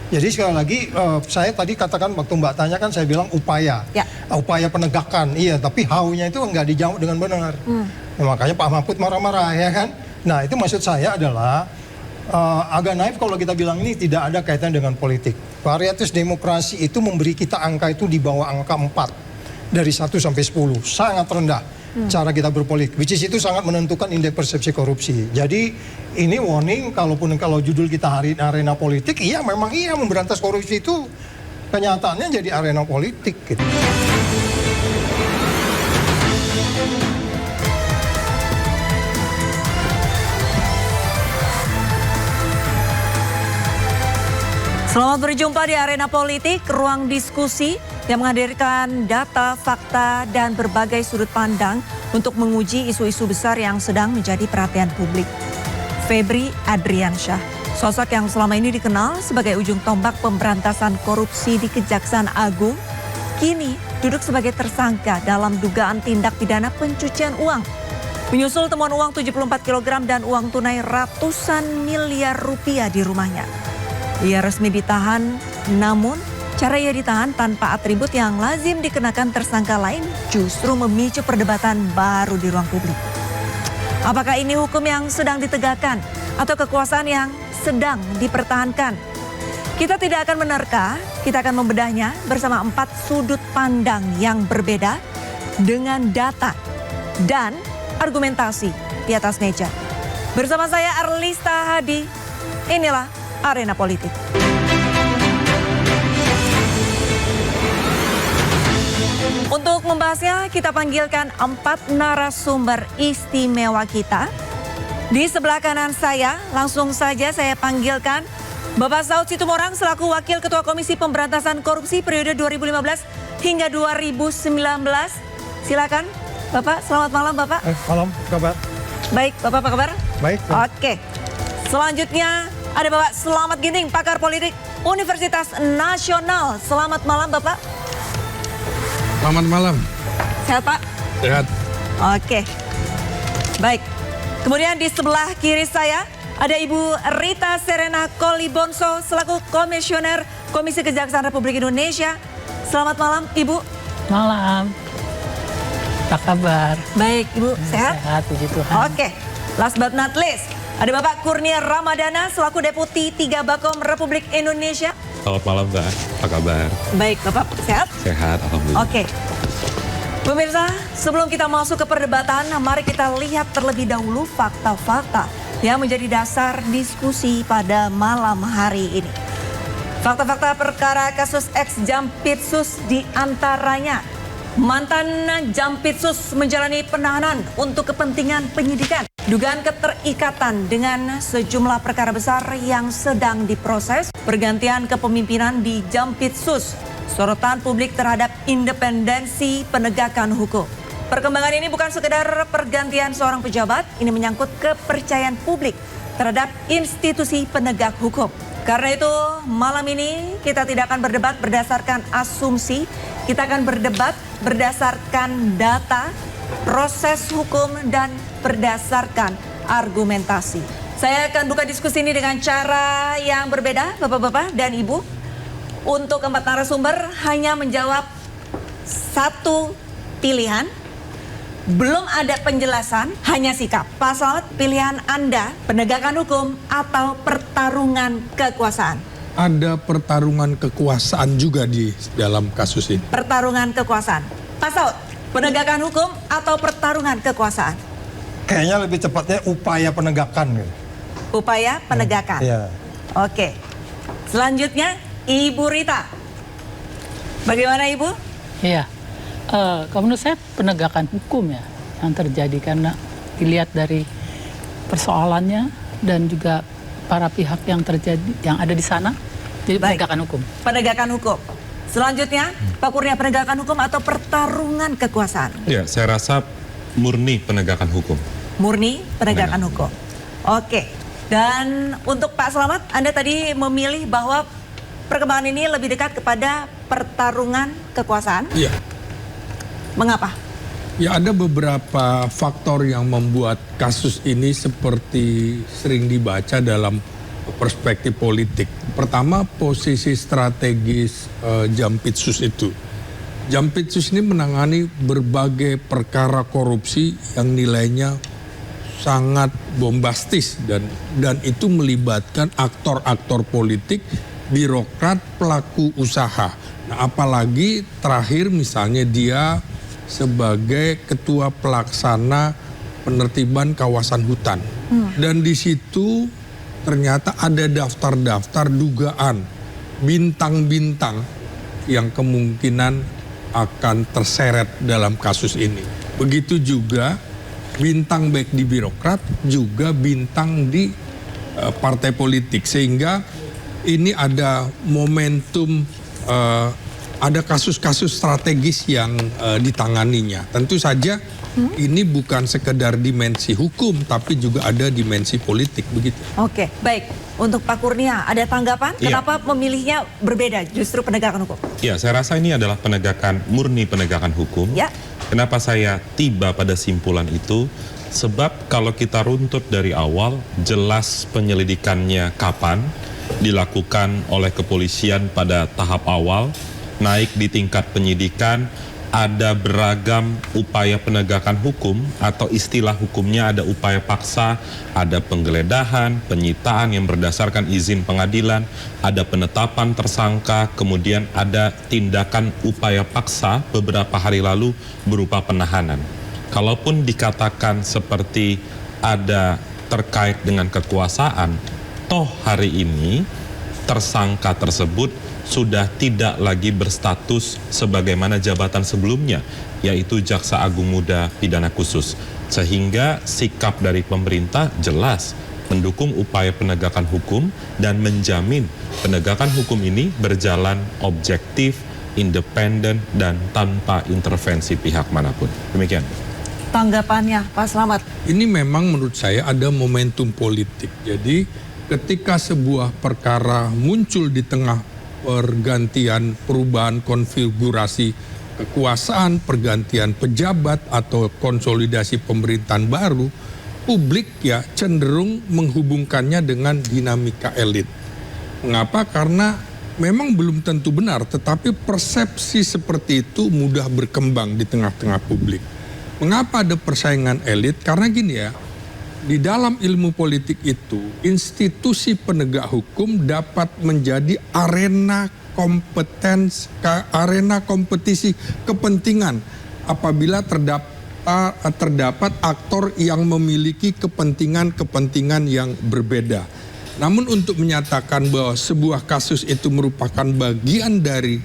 Jadi sekali lagi saya tadi katakan waktu Mbak tanya kan saya bilang upaya. Ya. Upaya penegakan, iya, tapi how-nya itu nggak dijawab dengan benar. Nah, makanya Pak Mahfud marah-marah ya kan. Nah itu maksud saya adalah agak naif kalau kita bilang ini tidak ada kaitan dengan politik. Varietas demokrasi itu memberi kita angka itu di bawah angka 4 dari 1 sampai 10, sangat rendah cara kita berpolitik, which is itu sangat menentukan indeks persepsi korupsi. Jadi ini warning, kalau judul kita hari ini arena politik, iya memang iya memberantas korupsi itu kenyataannya jadi arena politik gitu. Selamat berjumpa di Arena Politik, ruang diskusi yang menghadirkan data, fakta, dan berbagai sudut pandang untuk menguji isu-isu besar yang sedang menjadi perhatian publik. Febri Adriansyah, sosok yang selama ini dikenal sebagai ujung tombak pemberantasan korupsi di Kejaksaan Agung, kini duduk sebagai tersangka dalam dugaan tindak pidana pencucian uang. Menyusul temuan uang 74 kg dan uang tunai ratusan miliar rupiah di rumahnya. Ia resmi ditahan, namun cara ia ditahan tanpa atribut yang lazim dikenakan tersangka lain justru memicu perdebatan baru di ruang publik. Apakah ini hukum yang sedang ditegakkan atau kekuasaan yang sedang dipertahankan? Kita tidak akan menerka, kita akan membedahnya bersama 4 sudut pandang yang berbeda dengan data dan argumentasi di atas meja. Bersama saya Arlista Hadi, inilah Arena Politik. Untuk membahasnya kita panggilkan 4 narasumber istimewa kita. Di sebelah kanan saya langsung saja saya panggilkan Bapak Saud Situmorang selaku Wakil Ketua Komisi Pemberantasan Korupsi periode 2015 hingga 2019. Silakan Bapak, selamat malam Bapak. Malam, kabar? Baik, Bapak apa kabar? Baik. Oke, selanjutnya ada Bapak Slamet Ginting, pakar politik Universitas Nasional. Selamat malam Bapak. Selamat malam. Sehat Pak? Sehat. Oke, baik. Kemudian di sebelah kiri saya ada Ibu Rita Serena Kolibonso selaku Komisioner Komisi Kejaksaan Republik Indonesia. Selamat malam Ibu. Malam. Apa kabar? Baik Ibu, sehat? Sehat, puji Tuhan. Oke, last but not least. Ada Bapak Kurnia Ramadana selaku Deputi 3 Bakom Republik Indonesia. Selamat malam, Mbak. Apa kabar? Baik, Bapak sehat? Sehat, alhamdulillah. Oke. Pemirsa, sebelum kita masuk ke perdebatan, mari kita lihat terlebih dahulu fakta-fakta yang menjadi dasar diskusi pada malam hari ini. Fakta-fakta perkara kasus ex Jampitsus di antaranya mantan Jampitsus menjalani penahanan untuk kepentingan penyidikan. Dugaan keterikatan dengan sejumlah perkara besar yang sedang diproses, pergantian kepemimpinan di Jampitsus, sorotan publik terhadap independensi penegakan hukum. Perkembangan ini bukan sekedar pergantian seorang pejabat, ini menyangkut kepercayaan publik terhadap institusi penegak hukum. Karena itu malam ini kita tidak akan berdebat berdasarkan asumsi, kita akan berdebat berdasarkan data, proses hukum dan berdasarkan argumentasi. Saya akan buka diskusi ini dengan cara yang berbeda, Bapak-bapak dan Ibu. Untuk 4 narasumber hanya menjawab 1 pilihan. Belum ada penjelasan, hanya sikap. Pasal pilihan Anda, penegakan hukum atau pertarungan kekuasaan. Ada pertarungan kekuasaan juga di dalam kasus ini. Pertarungan kekuasaan. Pak Saud, penegakan hukum atau pertarungan kekuasaan? Kayaknya lebih cepatnya upaya penegakan gitu. Upaya penegakan. Iya. Oke. Selanjutnya Ibu Rita. Bagaimana Ibu? Iya. Kalau menurut saya penegakan hukum ya yang terjadi karena dilihat dari persoalannya dan juga para pihak yang terjadi yang ada di sana. Jadi Baik. penegakan hukum. Penegakan hukum. Selanjutnya Pak Kurnia, penegakan hukum atau pertarungan kekuasaan? Ya, saya rasa murni penegakan hukum. Murni penegakan hukum. Oke. Dan untuk Pak Slamet, Anda tadi memilih bahwa perkembangan ini lebih dekat kepada pertarungan kekuasaan. Iya. Mengapa? Ya ada beberapa faktor yang membuat kasus ini seperti sering dibaca dalam perspektif politik. Pertama, posisi strategis Jampitsus itu. Jampitsus ini menangani berbagai perkara korupsi yang nilainya sangat bombastis dan itu melibatkan aktor-aktor politik, birokrat, pelaku usaha. Nah, apalagi terakhir misalnya dia sebagai ketua pelaksana penertiban kawasan hutan. Dan di situ ternyata ada daftar-daftar dugaan bintang-bintang yang kemungkinan akan terseret dalam kasus ini. Begitu juga bintang baik di birokrat, juga bintang di partai politik. Sehingga ini ada momentum, ada kasus-kasus strategis yang ditanganinya. Tentu saja ini bukan sekedar dimensi hukum, tapi juga ada dimensi politik, begitu. Oke, baik. Untuk Pak Kurnia, ada tanggapan? Iya. Kenapa memilihnya berbeda justru penegakan hukum? Ya, saya rasa ini adalah murni penegakan hukum. Ya. Kenapa saya tiba pada simpulan itu? Sebab kalau kita runtut dari awal, jelas penyelidikannya kapan, dilakukan oleh kepolisian pada tahap awal, naik di tingkat penyidikan, ada beragam upaya penegakan hukum atau istilah hukumnya ada upaya paksa, ada penggeledahan, penyitaan yang berdasarkan izin pengadilan, ada penetapan tersangka, kemudian ada tindakan upaya paksa beberapa hari lalu berupa penahanan. Kalaupun dikatakan seperti ada terkait dengan kekuasaan, toh hari ini tersangka tersebut sudah tidak lagi berstatus sebagaimana jabatan sebelumnya, yaitu Jaksa Agung Muda Pidana Khusus. Sehingga sikap dari pemerintah jelas mendukung upaya penegakan hukum dan menjamin penegakan hukum ini berjalan objektif, independen, dan tanpa intervensi pihak manapun. Demikian. Tanggapannya Pak Slamet. Ini memang menurut saya ada momentum politik. Jadi ketika sebuah perkara muncul di tengah pergantian, perubahan konfigurasi kekuasaan, pergantian pejabat atau konsolidasi pemerintahan baru, publik ya cenderung menghubungkannya dengan dinamika elit. Mengapa? Karena memang belum tentu benar, tetapi persepsi seperti itu mudah berkembang di tengah-tengah publik. Mengapa ada persaingan elit? Karena gini ya, di dalam ilmu politik itu, institusi penegak hukum dapat menjadi arena kompetisi kepentingan apabila terdapat aktor yang memiliki kepentingan yang berbeda. Namun untuk menyatakan bahwa sebuah kasus itu merupakan bagian dari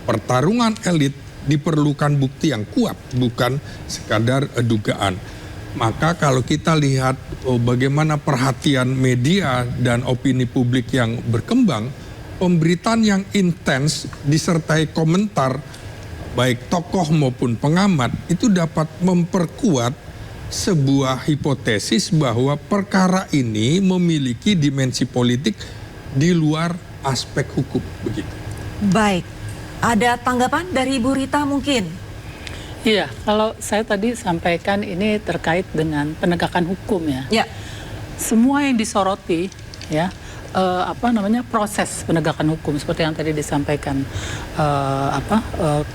pertarungan elit, diperlukan bukti yang kuat, bukan sekadar dugaan. Maka kalau kita lihat bagaimana perhatian media dan opini publik yang berkembang, pemberitaan yang intens disertai komentar baik tokoh maupun pengamat itu dapat memperkuat sebuah hipotesis bahwa perkara ini memiliki dimensi politik di luar aspek hukum, begitu. Baik, ada tanggapan dari Ibu Rita mungkin? Iya, kalau saya tadi sampaikan ini terkait dengan penegakan hukum ya. Ya. Semua yang disoroti ya, proses penegakan hukum seperti yang tadi disampaikan,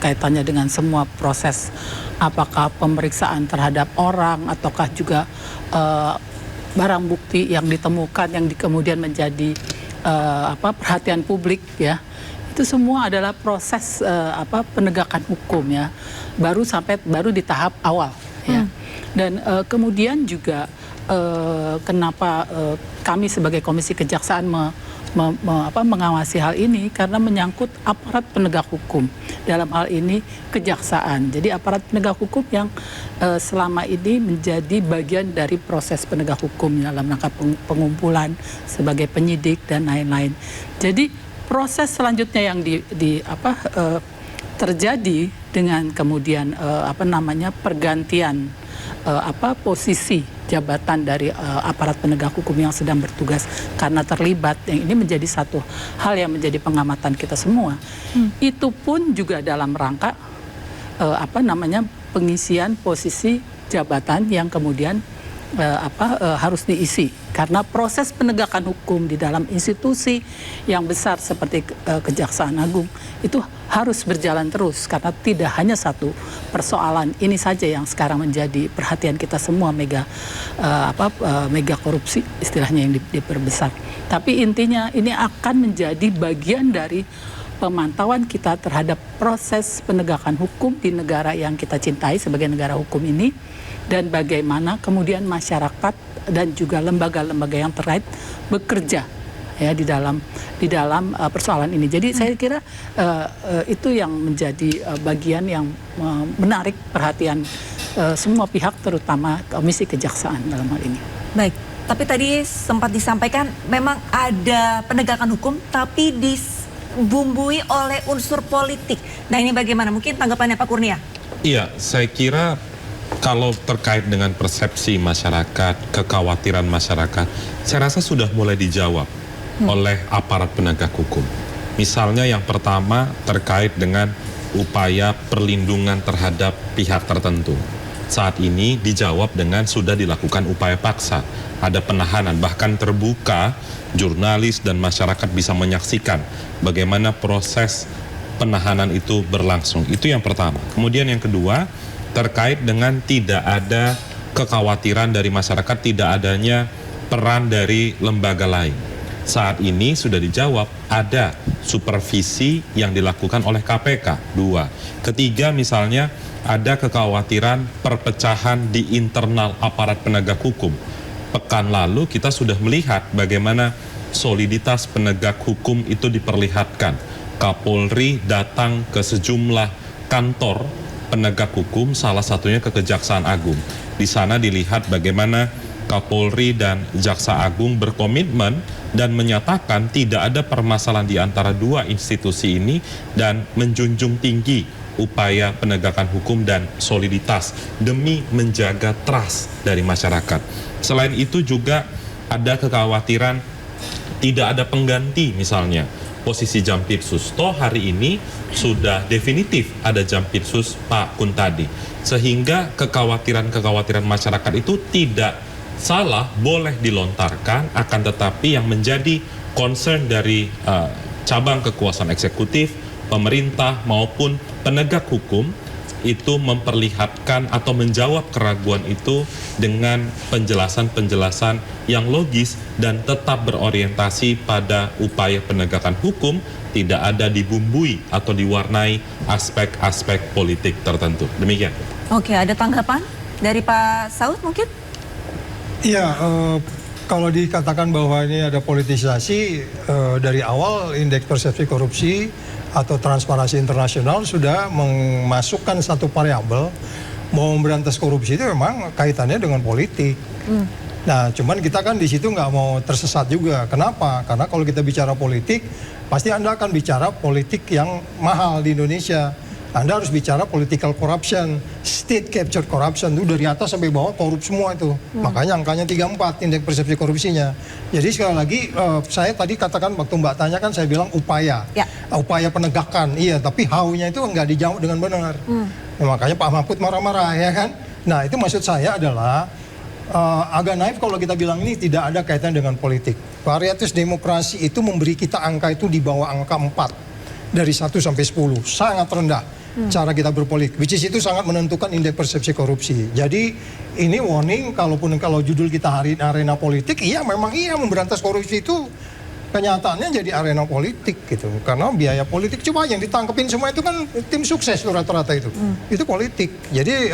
kaitannya dengan semua proses, apakah pemeriksaan terhadap orang ataukah juga barang bukti yang ditemukan yang kemudian menjadi perhatian publik ya. Itu semua adalah proses penegakan hukum ya, baru di tahap awal ya. Dan kemudian juga kenapa kami sebagai Komisi Kejaksaan mengawasi hal ini, karena menyangkut aparat penegak hukum, dalam hal ini kejaksaan. Jadi aparat penegak hukum yang selama ini menjadi bagian dari proses penegak hukum dalam rangka pengumpulan sebagai penyidik dan lain-lain. Jadi proses selanjutnya yang terjadi dengan kemudian pergantian posisi jabatan dari aparat penegak hukum yang sedang bertugas karena terlibat, yang ini menjadi satu hal yang menjadi pengamatan kita semua. Itu pun juga dalam rangka pengisian posisi jabatan yang kemudian harus diisi karena proses penegakan hukum di dalam institusi yang besar seperti Kejaksaan Agung itu harus berjalan terus, karena tidak hanya satu persoalan ini saja yang sekarang menjadi perhatian kita semua, mega korupsi istilahnya yang diperbesar. Tapi intinya ini akan menjadi bagian dari pemantauan kita terhadap proses penegakan hukum di negara yang kita cintai sebagai negara hukum ini, dan bagaimana kemudian masyarakat dan juga lembaga-lembaga yang terkait bekerja ya di dalam persoalan ini. Jadi saya kira itu yang menjadi bagian yang menarik perhatian semua pihak, terutama Komisi Kejaksaan dalam hal ini. Baik, tapi tadi sempat disampaikan memang ada penegakan hukum tapi dibumbui oleh unsur politik. Nah ini bagaimana? Mungkin tanggapannya Pak Kurnia? Iya, saya kira kalau terkait dengan persepsi masyarakat, kekhawatiran masyarakat, saya rasa sudah mulai dijawab oleh aparat penegak hukum. Misalnya yang pertama terkait dengan upaya perlindungan terhadap pihak tertentu. Saat ini dijawab dengan sudah dilakukan upaya paksa. Ada penahanan, bahkan terbuka, jurnalis dan masyarakat bisa menyaksikan bagaimana proses penahanan itu berlangsung. Itu yang pertama. Kemudian yang kedua, terkait dengan tidak ada kekhawatiran dari masyarakat, tidak adanya peran dari lembaga lain. Saat ini sudah dijawab, ada supervisi yang dilakukan oleh KPK. 2. Ketiga, misalnya ada kekhawatiran perpecahan di internal aparat penegak hukum. Pekan lalu kita sudah melihat bagaimana soliditas penegak hukum itu diperlihatkan. Kapolri datang ke sejumlah kantor penegak hukum, salah satunya ke Kejaksaan Agung. Di sana dilihat bagaimana Kapolri dan Jaksa Agung berkomitmen dan menyatakan tidak ada permasalahan di antara dua institusi ini dan menjunjung tinggi upaya penegakan hukum dan soliditas demi menjaga trust dari masyarakat. Selain itu juga ada kekhawatiran tidak ada pengganti, misalnya posisi Jampitsus. Toh hari ini sudah definitif ada Jampitsus Pak Kuntadi. Sehingga kekhawatiran masyarakat itu tidak salah, boleh dilontarkan, akan tetapi yang menjadi concern dari cabang kekuasaan eksekutif, pemerintah maupun penegak hukum itu memperlihatkan atau menjawab keraguan itu dengan penjelasan-penjelasan yang logis dan tetap berorientasi pada upaya penegakan hukum, tidak ada dibumbui atau diwarnai aspek-aspek politik tertentu. Demikian. Oke, ada tanggapan dari Pak Saud mungkin? Iya, kalau dikatakan bahwa ini ada politisasi, dari awal indeks persepsi korupsi atau Transparansi Internasional sudah memasukkan satu variabel bahwa memberantas korupsi itu memang kaitannya dengan politik. Nah, cuman kita kan di situ nggak mau tersesat juga. Kenapa? Karena kalau kita bicara politik, pasti Anda akan bicara politik yang mahal di Indonesia. Anda harus bicara political corruption, state captured corruption, itu dari atas sampai bawah korup semua itu. Makanya angkanya 34 indeks persepsi korupsinya. Jadi sekali lagi saya tadi katakan waktu Mbak tanya kan saya bilang upaya. Ya. Upaya penegakan, iya, tapi how-nya itu nggak dijawab dengan benar. Nah, makanya Pak Mahfud marah-marah ya kan. Nah, itu maksud saya adalah agak naif kalau kita bilang ini tidak ada kaitan dengan politik. Varietas demokrasi itu memberi kita angka itu di bawah angka 4 dari 1 sampai 10, sangat rendah. Cara kita berpolitik, which is itu sangat menentukan indeks persepsi korupsi. Jadi ini warning, kalau judul kita hari ini arena politik, iya memang iya memberantas korupsi itu kenyataannya jadi arena politik gitu. Karena biaya politik cuma yang ditangkepin semua itu kan tim sukses rata-rata itu. Itu politik. Jadi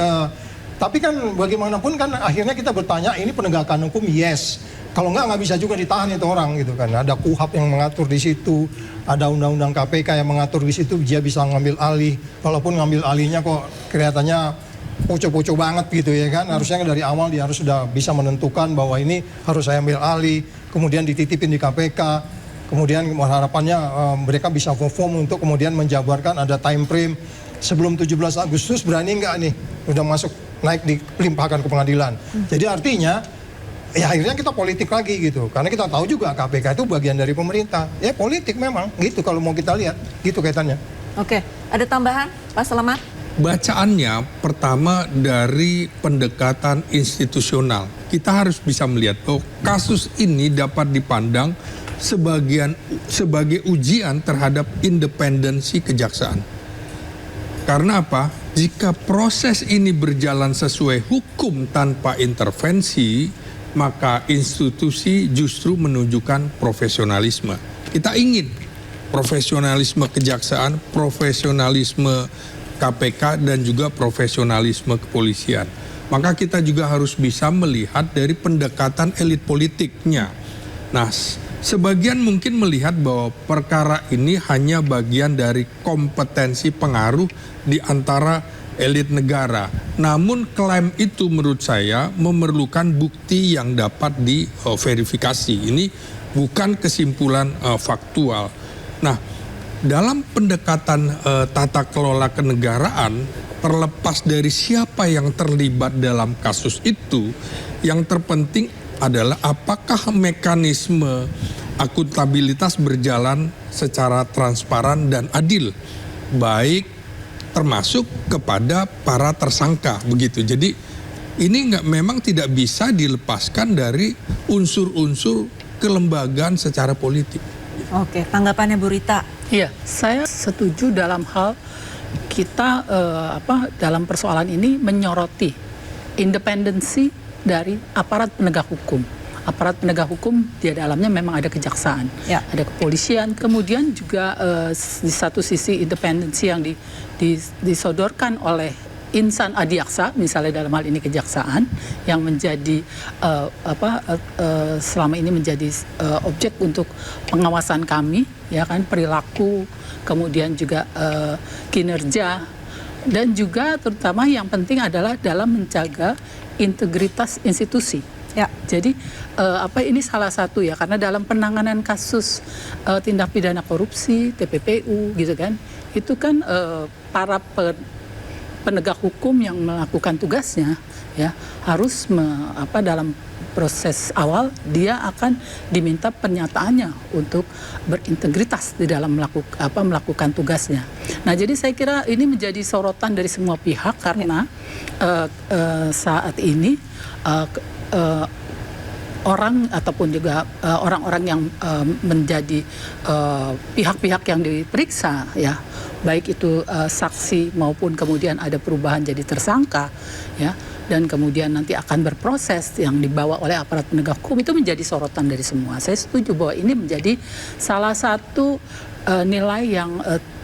tapi kan bagaimanapun kan akhirnya kita bertanya ini penegakan hukum, yes. Kalau nggak bisa juga ditahan itu orang gitu kan. Ada KUHAP yang mengatur di situ, ada undang-undang KPK yang mengatur di situ, dia bisa ngambil alih. Walaupun ngambil alihnya kok kelihatannya poco-poco banget gitu ya kan. Harusnya dari awal dia harus sudah bisa menentukan bahwa ini harus saya ambil alih, kemudian dititipin di KPK. Kemudian harapannya mereka bisa perform untuk kemudian menjabarkan ada time frame. Sebelum 17 Agustus berani nggak nih udah masuk naik dilimpahkan ke pengadilan. Jadi artinya ya akhirnya kita politik lagi gitu. Karena kita tahu juga KPK itu bagian dari pemerintah. Ya politik memang gitu kalau mau kita lihat. Gitu kaitannya. Oke, ada tambahan Pak Selamat? Bacaannya pertama dari pendekatan institusional. kita harus bisa melihat bahwa kasus ini dapat dipandang sebagai ujian terhadap independensi kejaksaan. Karena apa? Jika proses ini berjalan sesuai hukum tanpa intervensi, maka institusi justru menunjukkan profesionalisme. Kita ingin profesionalisme kejaksaan, profesionalisme KPK, dan juga profesionalisme kepolisian. Maka kita juga harus bisa melihat dari pendekatan elit politiknya. Nah, sebagian mungkin melihat bahwa perkara ini hanya bagian dari kompetensi pengaruh di antara elit negara. Namun klaim itu menurut saya memerlukan bukti yang dapat diverifikasi. Ini bukan kesimpulan faktual. Nah, dalam pendekatan tata kelola kenegaraan, terlepas dari siapa yang terlibat dalam kasus itu, yang terpenting adalah apakah mekanisme akuntabilitas berjalan secara transparan dan adil, baik termasuk kepada para tersangka, begitu. Jadi ini memang tidak bisa dilepaskan dari unsur-unsur kelembagaan secara politik. Oke, tanggapannya Bu Rita. Iya, saya setuju dalam hal kita dalam persoalan ini menyoroti independensi dari aparat penegak hukum. Aparat penegak hukum di dalamnya memang ada kejaksaan, ada kepolisian, kemudian juga di satu sisi independensi yang disodorkan oleh insan adiaksa, misalnya dalam hal ini kejaksaan, yang menjadi selama ini menjadi objek untuk pengawasan kami, ya kan, perilaku, kemudian juga kinerja, dan juga terutama yang penting adalah dalam menjaga integritas institusi. Ya. Jadi ini salah satu ya, karena dalam penanganan kasus tindak pidana korupsi, TPPU gitu kan, itu kan para penegak hukum yang melakukan tugasnya ya harus dalam proses awal dia akan diminta pernyataannya untuk berintegritas di dalam melakukan tugasnya. Nah, jadi saya kira ini menjadi sorotan dari semua pihak karena saat ini orang ataupun juga orang-orang yang menjadi pihak-pihak yang diperiksa ya, baik itu saksi maupun kemudian ada perubahan jadi tersangka ya, dan kemudian nanti akan berproses yang dibawa oleh aparat penegak hukum, itu menjadi sorotan dari semua. Saya setuju bahwa ini menjadi salah satu nilai yang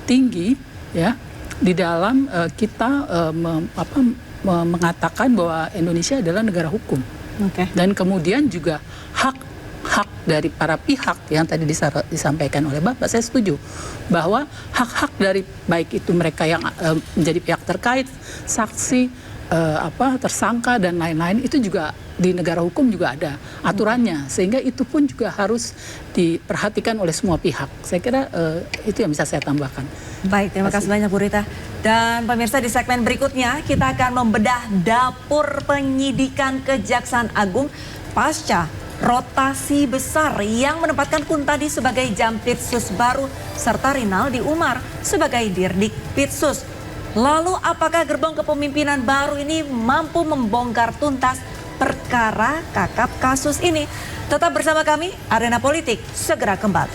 tinggi ya di dalam kita mengatakan bahwa Indonesia adalah negara hukum. Okay. Dan kemudian juga hak dari para pihak yang tadi disampaikan oleh Bapak, saya setuju bahwa hak-hak dari baik itu mereka yang menjadi pihak terkait, saksi, tersangka dan lain-lain, itu juga di negara hukum juga ada aturannya, sehingga itu pun juga harus diperhatikan oleh semua pihak. Saya kira itu yang bisa saya tambahkan. Baik, terima kasih banyak Bu Rita. Dan pemirsa, di segmen berikutnya kita akan membedah dapur penyidikan Kejaksaan Agung pasca rotasi besar yang menempatkan Kuntadi sebagai Jampitsus baru serta Rinaldi Umar sebagai Dirdik Pitsus. Lalu apakah gerbong kepemimpinan baru ini mampu membongkar tuntas perkara kakap kasus ini? Tetap bersama kami, Arena Politik segera kembali.